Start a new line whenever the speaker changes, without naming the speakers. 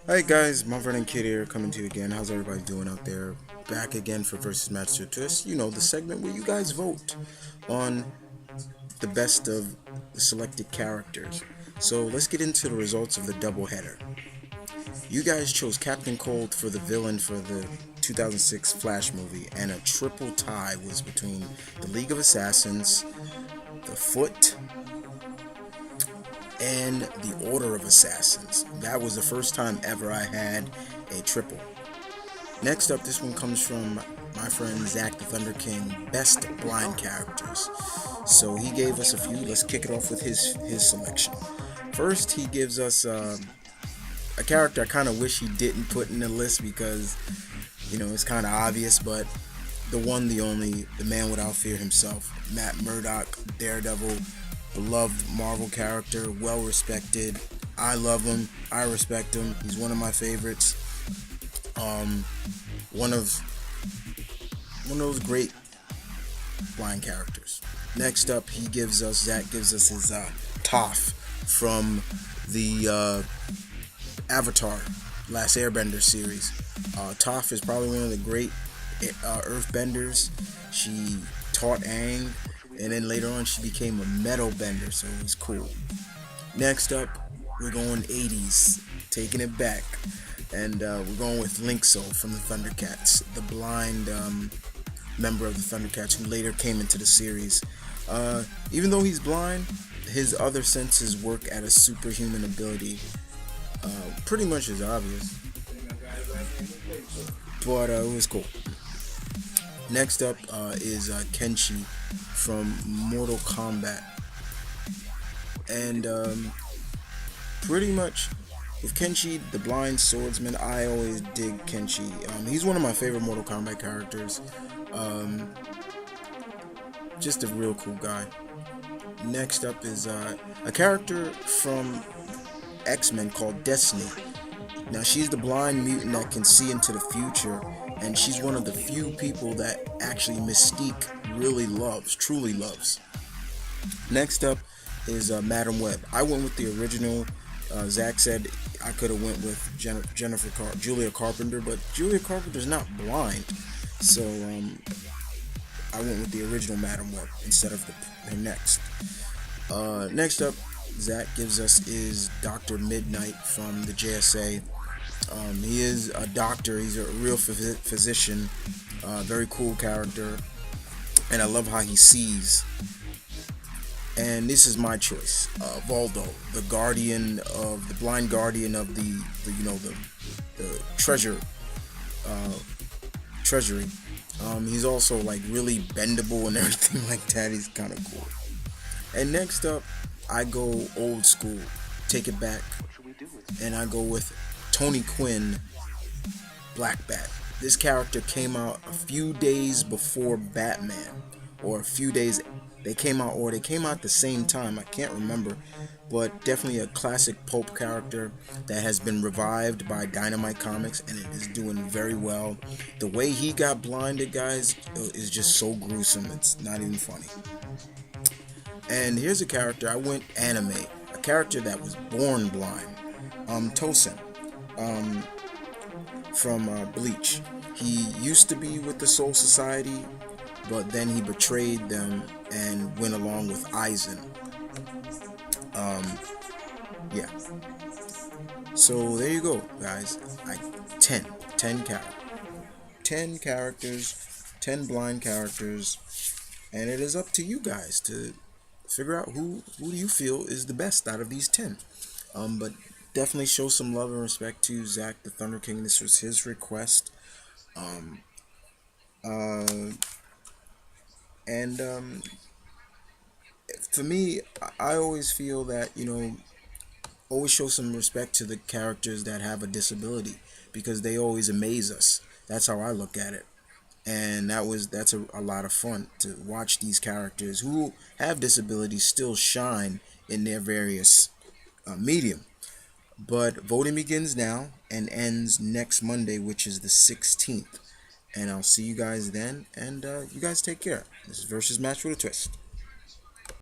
Hi guys, M.V.K here, coming to you again. How's everybody doing out there? Back again for Versus Match to Twist. You know, the segment where you guys vote on the best of the selected characters. So let's get into the results of the doubleheader. You guys chose Captain Cold for the villain for the 2006 Flash movie, and a triple tie was between the League of Assassins, the Foot, and the Order of Assassins. That was the first time ever I had a triple. Next up, this one comes from my friend ZackThunderKing, best blind characters. So he gave us a few. Let's kick it off with his selection. First, he gives us a character I kind of wish he didn't put in the list because, it's kind of obvious, but the one, the only, the man without fear himself, Matt Murdock, Daredevil, beloved Marvel character, well respected. I love him. I respect him. He's one of my favorites. One of those great blind characters. Next up, Zach gives us his Toph from the Avatar Last Airbender series. Toph is probably one of the great Earthbenders. She taught Aang, and then later on she became a metal bender, so it was cool. Next up, we're going 80s, taking it back, and we're going with Linkso from the Thundercats, the blind member of the Thundercats who later came into the series. Even though he's blind, his other senses work at a superhuman ability. Pretty much is obvious, but it was cool. Next up is Kenshi from Mortal Kombat, and pretty much with Kenshi, the blind swordsman, I always dig Kenshi. He's one of my favorite Mortal Kombat characters. Just a real cool guy. Next up is a character from X-Men called Destiny. Now, she's the blind mutant that can see into the future, and she's one of the few people that actually Mystique really loves, truly loves. Next up is Madam Web. I went with the original. Zach said I could have went with Julia Carpenter, but Julia Carpenter's not blind, so I went with the original Madam Web instead of her next. Next up, Zach gives us is Dr. Midnight from the JSA. He is a doctor. He's a real physician. Very cool character, and I love how he sees. And this is my choice, Voldo, the guardian of the blind guardian of the treasury. He's also like really bendable and everything like that. He's kind of cool. And next up, I go old school, take it back, and I go with Tony Quinn, Black Bat. This character came out a few days before Batman, or a few days. They came out at the same time. I can't remember, but definitely a classic pulp character that has been revived by Dynamite Comics, and it is doing very well. The way he got blinded, guys, is just so gruesome. It's not even funny. And here's a character I went anime, a character that was born blind. Tosin, from Bleach. He used to be with the Soul Society, but then he betrayed them and went along with Aizen. Yeah. So there you go, guys. 10 characters, 10 blind characters, and it is up to you guys to figure out who do you feel is the best out of these 10. But definitely show some love and respect to Zach the Thunder King. This was his request. And for me, I always feel that, always show some respect to the characters that have a disability, because they always amaze us. That's how I look at it. And that's a lot of fun to watch these characters who have disabilities still shine in their various medium. But voting begins now and ends next Monday, which is the 16th. And I'll see you guys then. And you guys take care. This is Versus Match with a Twist.